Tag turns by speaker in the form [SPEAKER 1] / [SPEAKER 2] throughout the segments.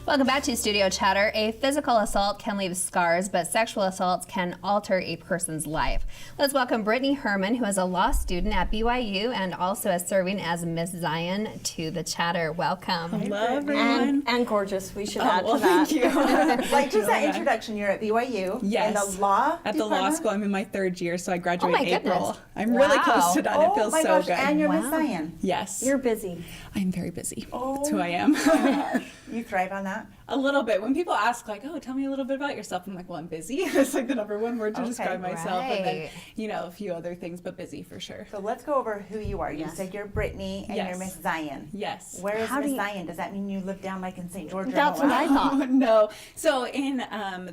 [SPEAKER 1] Welcome back to Studio Chatter. A physical assault can leave scars, but sexual assaults can alter a person's life. Let's welcome Brittney Herman, who is a law student at BYU and also is serving as Miss Zion, to the chatter. Welcome.
[SPEAKER 2] Hello, everyone.
[SPEAKER 3] And gorgeous, we should add to
[SPEAKER 2] Thank
[SPEAKER 3] that.
[SPEAKER 2] you.
[SPEAKER 4] Like just that introduction, you're at BYU.
[SPEAKER 2] Yes.
[SPEAKER 4] In the law
[SPEAKER 2] At the law school, I'm in my third year, so I graduate
[SPEAKER 1] my
[SPEAKER 2] in April.
[SPEAKER 1] goodness.
[SPEAKER 2] I'm really
[SPEAKER 1] Wow.
[SPEAKER 2] close to done. It feels
[SPEAKER 4] my
[SPEAKER 2] so
[SPEAKER 4] gosh,
[SPEAKER 2] good.
[SPEAKER 4] and you're Miss
[SPEAKER 1] Wow.
[SPEAKER 4] Zion.
[SPEAKER 2] Yes.
[SPEAKER 3] You're busy.
[SPEAKER 2] I'm very busy.
[SPEAKER 4] Oh.
[SPEAKER 2] That's who I am.
[SPEAKER 4] You thrive on that?
[SPEAKER 2] A little bit. When people ask, like, oh, tell me a little bit about yourself, I'm like, well, I'm busy. It's like the number one word to
[SPEAKER 4] Okay,
[SPEAKER 2] describe myself. And then,
[SPEAKER 1] right.
[SPEAKER 2] you know, a few other things, but busy for sure.
[SPEAKER 4] So let's go over who you are. You
[SPEAKER 3] Yes.
[SPEAKER 4] said you're Brittney and
[SPEAKER 2] Yes.
[SPEAKER 4] you're Miss Zion.
[SPEAKER 2] Yes.
[SPEAKER 4] Where is
[SPEAKER 3] How do
[SPEAKER 4] Miss
[SPEAKER 3] you-
[SPEAKER 4] Zion? Does that mean you live down like in St. George? or
[SPEAKER 3] That's what I
[SPEAKER 4] Moab?
[SPEAKER 3] thought.
[SPEAKER 2] Oh, no. So in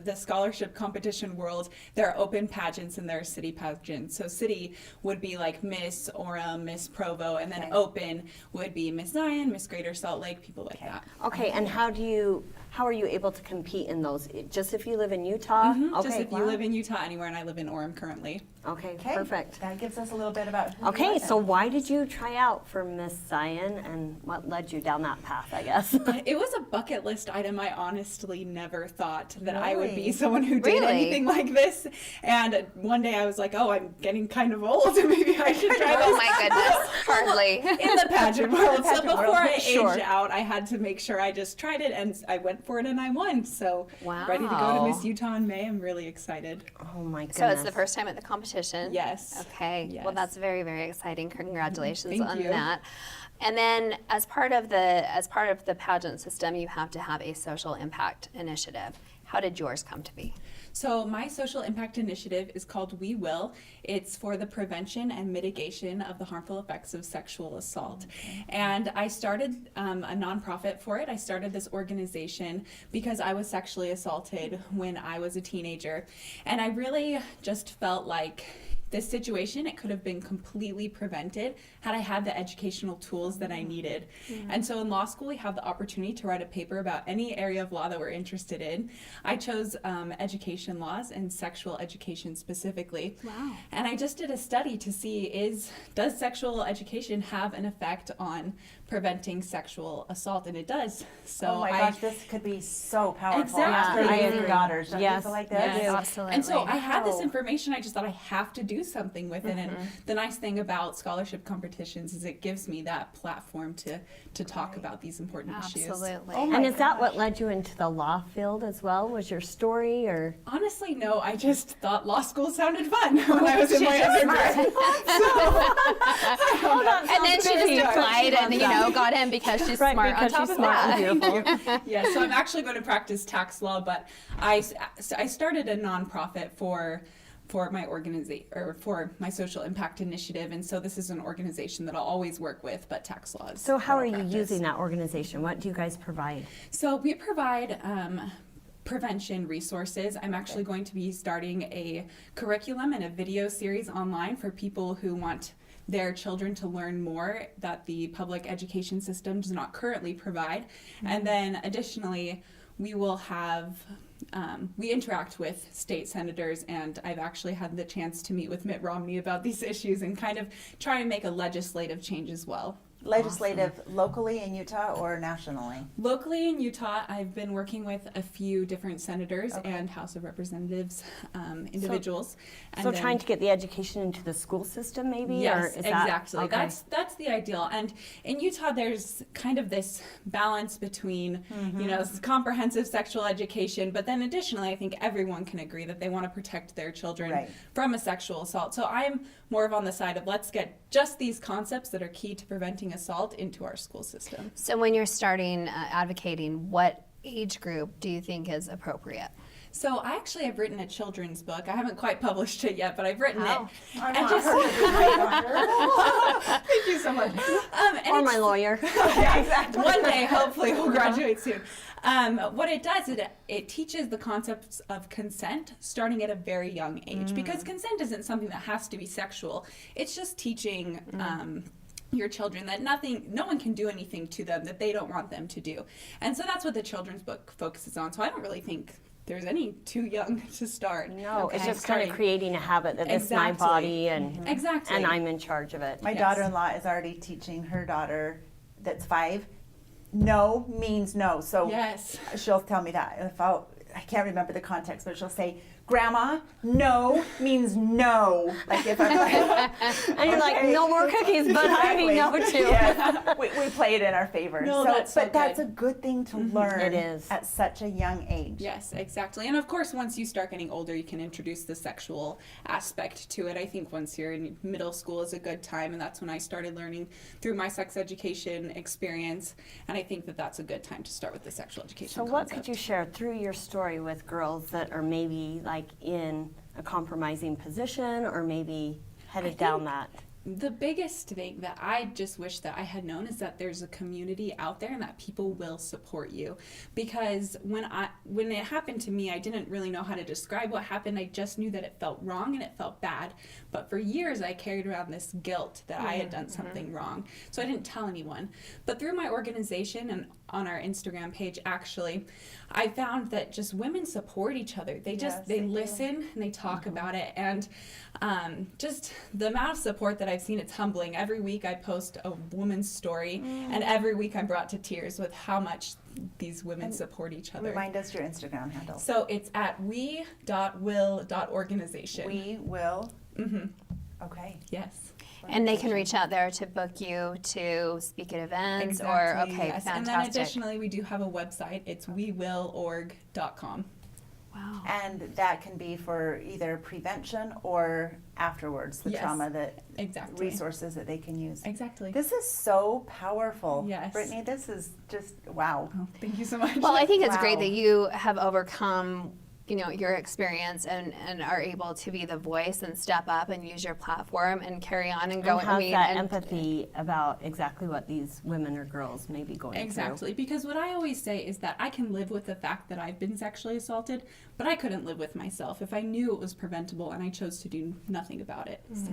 [SPEAKER 2] the scholarship competition world, there are open pageants and there are city pageants. So city would be like Miss Orem, Miss Provo, and then
[SPEAKER 4] Okay.
[SPEAKER 2] open would be Miss Zion, Miss Greater Salt Lake, people like that.
[SPEAKER 3] Okay, and how are you able to compete in those? Just if you live in Utah? Okay,
[SPEAKER 2] Just if you
[SPEAKER 3] wow.
[SPEAKER 2] live in Utah anywhere, and I live in Orem currently.
[SPEAKER 3] Okay,
[SPEAKER 4] Okay.
[SPEAKER 3] perfect.
[SPEAKER 4] That gives us a little bit about who you
[SPEAKER 3] Okay,
[SPEAKER 4] are
[SPEAKER 3] so
[SPEAKER 4] then.
[SPEAKER 3] why did you try out for Miss Zion and what led you down that path, I guess?
[SPEAKER 2] It was a bucket list item. I honestly never thought that I would be
[SPEAKER 4] Really?
[SPEAKER 2] someone who did
[SPEAKER 1] Really?
[SPEAKER 2] anything like this. And one day I was like, oh, I'm getting kind of old. Maybe I should try this.
[SPEAKER 1] Oh my goodness, hardly.
[SPEAKER 2] In the pageant world. So
[SPEAKER 4] pageant world,
[SPEAKER 2] before I
[SPEAKER 3] sure.
[SPEAKER 2] aged out, I had to make sure I just tried it, and I went for it and I won. So ready to go
[SPEAKER 1] Wow.
[SPEAKER 2] to Miss Utah in May. I'm really excited.
[SPEAKER 3] Oh my goodness.
[SPEAKER 1] So it's the first time at the competition?
[SPEAKER 2] Yes.
[SPEAKER 1] Okay. Well,
[SPEAKER 2] Yes.
[SPEAKER 1] that's very, very exciting. Congratulations
[SPEAKER 2] Thank
[SPEAKER 1] on
[SPEAKER 2] you.
[SPEAKER 1] that. And then as part of the pageant system, you have to have a social impact initiative. How did yours come to be?
[SPEAKER 2] So my social impact initiative is called We Will. It's for the prevention and mitigation of the harmful effects of sexual assault. And I started a nonprofit for it. I started this organization because I was sexually assaulted when I was a teenager. And I really just felt like this situation, it could have been completely prevented had I had the educational tools that I needed. And so in law school, we have the opportunity to write a paper about any area of law that we're interested in. I chose education laws and sexual education specifically.
[SPEAKER 1] Wow.
[SPEAKER 2] And I just did a study to see does sexual education have an effect on preventing sexual assault? And it does. So
[SPEAKER 4] Oh my gosh, this could be so powerful.
[SPEAKER 2] Exactly.
[SPEAKER 4] For
[SPEAKER 3] I
[SPEAKER 4] you and
[SPEAKER 3] agree.
[SPEAKER 4] your daughters. Don't
[SPEAKER 3] Yes.
[SPEAKER 4] you feel like this?
[SPEAKER 2] Yes.
[SPEAKER 1] Absolutely.
[SPEAKER 2] And so I had this
[SPEAKER 3] Wow.
[SPEAKER 2] information, I just thought I have to do something with it. And the nice thing about scholarship competitions is it gives me that platform to talk about these important issues.
[SPEAKER 1] Absolutely.
[SPEAKER 4] Oh my
[SPEAKER 3] And is that what
[SPEAKER 4] gosh.
[SPEAKER 3] led you into the law field as well? Was your story or?
[SPEAKER 2] Honestly, no, I just thought law school sounded fun when I was in my undergrad.
[SPEAKER 1] And then she just applied and, got in because she's
[SPEAKER 3] Right,
[SPEAKER 1] smart
[SPEAKER 3] because
[SPEAKER 1] on top
[SPEAKER 3] she's
[SPEAKER 1] of
[SPEAKER 3] smart
[SPEAKER 1] that.
[SPEAKER 3] and beautiful.
[SPEAKER 2] Yeah, so I'm actually going to practice tax law, but I started a nonprofit for my organization, or for my social impact initiative, and so this is an organization that I'll always work with, but tax laws.
[SPEAKER 3] So how are you
[SPEAKER 2] practice.
[SPEAKER 3] using that organization? What do you guys provide?
[SPEAKER 2] So we provide prevention resources. I'm actually going to be starting a curriculum and a video series online for people who want their children to learn more that the public education system does not currently provide. And then additionally, we will have we interact with state senators, and I've actually had the chance to meet with Mitt Romney about these issues and kind of try and make a legislative change as well.
[SPEAKER 4] Legislative locally in Utah or nationally?
[SPEAKER 2] Locally in Utah, I've been working with a few different senators and House of Representatives individuals. And
[SPEAKER 3] So
[SPEAKER 2] then-
[SPEAKER 3] trying to get the education into the school system maybe?
[SPEAKER 2] Yes,
[SPEAKER 3] or is that,
[SPEAKER 2] exactly.
[SPEAKER 3] okay.
[SPEAKER 2] That's the ideal. And in Utah, there's kind of this balance between, comprehensive sexual education, but then additionally, I think everyone can agree that they want to protect their children
[SPEAKER 4] Right.
[SPEAKER 2] from a sexual assault. So I'm more of on the side of let's get just these concepts that are key to preventing assault into our school system.
[SPEAKER 1] So when you're starting advocating, what age group do you think is appropriate?
[SPEAKER 2] So I actually have written a children's book. I haven't quite published it yet, but I've written
[SPEAKER 1] Oh.
[SPEAKER 2] it.
[SPEAKER 4] I
[SPEAKER 2] And
[SPEAKER 4] want
[SPEAKER 2] just-
[SPEAKER 4] her to be my doctor.
[SPEAKER 2] Thank you so much. And
[SPEAKER 3] Or
[SPEAKER 2] it's-
[SPEAKER 3] my lawyer.
[SPEAKER 4] Yeah, exactly.
[SPEAKER 2] One day, hopefully, we'll graduate soon. What it does is it teaches the concepts of consent starting at a very young age, because consent isn't something that has to be sexual. It's just teaching your children that no one can do anything to them that they don't want them to do. And so that's what the children's book focuses on. So I don't really think there's any too young to start.
[SPEAKER 3] No, it's
[SPEAKER 1] Okay.
[SPEAKER 3] just kind of creating a habit that it's my
[SPEAKER 2] Exactly.
[SPEAKER 3] body and
[SPEAKER 2] Exactly.
[SPEAKER 3] and I'm in charge of it.
[SPEAKER 4] My
[SPEAKER 2] Yes.
[SPEAKER 4] daughter-in-law is already teaching her daughter that's 5 no means no. So
[SPEAKER 2] Yes.
[SPEAKER 4] she'll tell me that. I can't remember the context, but she'll say, Grandma, no means no. Like if I'm like,
[SPEAKER 3] And you're like, no more cookies, but I mean no too.
[SPEAKER 4] Yes. We play it in our favor.
[SPEAKER 2] No, that's so
[SPEAKER 4] but that's a
[SPEAKER 2] good.
[SPEAKER 4] good thing to learn
[SPEAKER 3] It is.
[SPEAKER 4] at such a young age.
[SPEAKER 2] Yes, exactly. And of course, once you start getting older, you can introduce the sexual aspect to it. I think once you're in middle school is a good time, and that's when I started learning through my sex education experience. And I think that that's a good time to start with the sexual education
[SPEAKER 3] So what could you share through your story with girls that are maybe like in a compromising position or maybe headed down that?
[SPEAKER 2] The biggest thing that I just wish that I had known is that there's a community out there and that people will support you. Because when it happened to me, I didn't really know how to describe what happened. I just knew that it felt wrong and it felt bad. But for years, I carried around this guilt that I had done something wrong. So I didn't tell anyone. But through my organization and on our Instagram page, actually, I found that just women support each other. They just, they listen and they talk about it. And just the amount of support that I've seen, it's humbling. Every week I post a woman's story, and every week I'm brought to tears with how much these women support each other.
[SPEAKER 4] Remind us your Instagram handle.
[SPEAKER 2] So it's at we.will.organization.
[SPEAKER 4] We will.
[SPEAKER 2] Mm-hmm.
[SPEAKER 4] Okay.
[SPEAKER 2] Yes.
[SPEAKER 1] And they can reach out there to book you to speak at events
[SPEAKER 2] Exactly,
[SPEAKER 1] or, okay,
[SPEAKER 2] yes.
[SPEAKER 1] fantastic.
[SPEAKER 2] And then additionally, we do have a website. It's wewillorg.com.
[SPEAKER 1] Wow.
[SPEAKER 4] And that can be for either prevention or afterwards, the
[SPEAKER 2] Yes.
[SPEAKER 4] trauma that
[SPEAKER 2] Exactly.
[SPEAKER 4] resources that they can use.
[SPEAKER 2] Exactly.
[SPEAKER 4] This is so powerful.
[SPEAKER 2] Yes.
[SPEAKER 4] Brittney, this is just wow.
[SPEAKER 2] Oh, thank you so much.
[SPEAKER 1] Well, I think it's great
[SPEAKER 4] Wow.
[SPEAKER 1] that you have overcome, you know, your experience and are able to be the voice and step up and use your platform and carry on and go.
[SPEAKER 3] And have
[SPEAKER 1] I mean,
[SPEAKER 3] that
[SPEAKER 1] and-
[SPEAKER 3] empathy about exactly what these women or girls may be going through.
[SPEAKER 2] Exactly, because what I always say is that I can live with the fact that I've been sexually assaulted, but I couldn't live with myself if I knew it was preventable and I chose to do nothing about it. So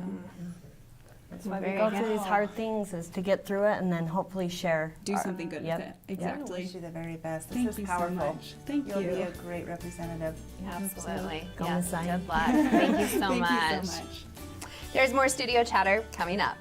[SPEAKER 3] That's why we
[SPEAKER 1] Very
[SPEAKER 3] go
[SPEAKER 1] good.
[SPEAKER 3] through these hard things, is to get through it and then hopefully share.
[SPEAKER 2] do
[SPEAKER 3] our-
[SPEAKER 2] something good
[SPEAKER 3] Yep.
[SPEAKER 2] with it.
[SPEAKER 4] I
[SPEAKER 2] Exactly.
[SPEAKER 4] wish you the very best. This
[SPEAKER 2] Thank
[SPEAKER 4] is
[SPEAKER 2] you
[SPEAKER 4] powerful.
[SPEAKER 2] so much. Thank
[SPEAKER 4] You'll
[SPEAKER 2] you.
[SPEAKER 4] be a great representative.
[SPEAKER 1] Absolutely.
[SPEAKER 3] Go
[SPEAKER 1] Yes,
[SPEAKER 3] Messiah.
[SPEAKER 1] good luck. Thank you so
[SPEAKER 2] Thank
[SPEAKER 1] much.
[SPEAKER 2] you so much.
[SPEAKER 1] There's more studio chatter coming up.